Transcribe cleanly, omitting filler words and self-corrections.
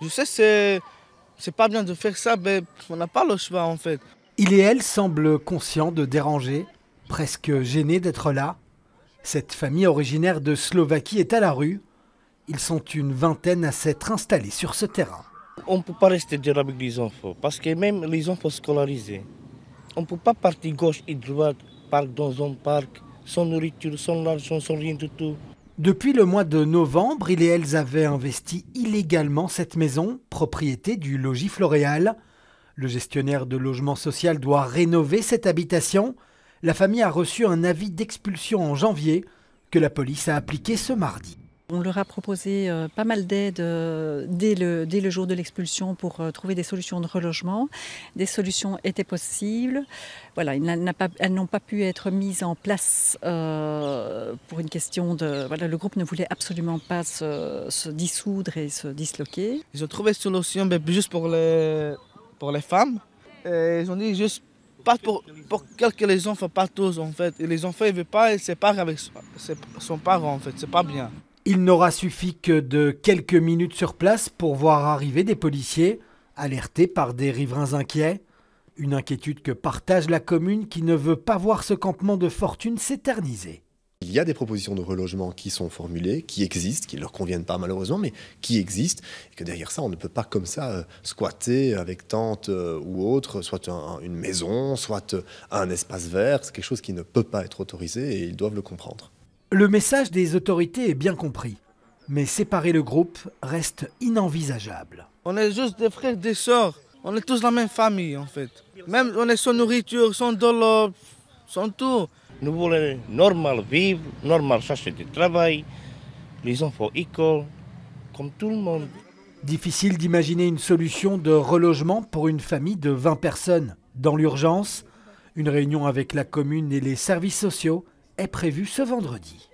Je sais, c'est pas bien de faire ça, mais on n'a pas le choix en fait. Il et elle semblent conscients de déranger, presque gênés d'être là. Cette famille originaire de Slovaquie est à la rue. Ils sont une vingtaine à s'être installés sur ce terrain. On ne peut pas rester dire avec les enfants, parce que même les enfants scolarisés, on ne peut pas partir gauche et droite, parc dans un parc, sans nourriture, sans l'argent, sans rien du tout. Depuis le mois de novembre, il et elles avaient investi illégalement cette maison, propriété du logis Floréal. Le gestionnaire de logement social doit rénover cette habitation. La famille a reçu un avis d'expulsion en janvier que la police a appliqué ce mardi. On leur a proposé pas mal d'aides dès le jour de l'expulsion pour trouver des solutions de relogement. Des solutions étaient possibles. Voilà, elles n'ont pas pu être mises en place pour une question de... Voilà, le groupe ne voulait absolument pas se dissoudre et se disloquer. Ils ont trouvé une solution mais juste pour les femmes. Et ils ont dit juste pas pour quelques les enfants, pas tous en fait. Et les enfants ils ne veulent pas être séparés avec son parent en fait, c'est pas bien. Il n'aura suffi que de quelques minutes sur place pour voir arriver des policiers, alertés par des riverains inquiets. Une inquiétude que partage la commune qui ne veut pas voir ce campement de fortune s'éterniser. Il y a des propositions de relogement qui sont formulées, qui existent, qui ne leur conviennent pas malheureusement, mais qui existent. Et que derrière ça, on ne peut pas comme ça squatter avec tente ou autre, soit une maison, soit un espace vert. C'est quelque chose qui ne peut pas être autorisé et ils doivent le comprendre. Le message des autorités est bien compris, mais séparer le groupe reste inenvisageable. On est juste des frères, des sœurs. On est tous la même famille en fait. Même on est sans nourriture, sans de l'eau, sans tout. Nous voulons normal vivre, normal chercher du travail, les enfants école, comme tout le monde. Difficile d'imaginer une solution de relogement pour une famille de 20 personnes. Dans l'urgence, une réunion avec la commune et les services sociaux est prévue ce vendredi.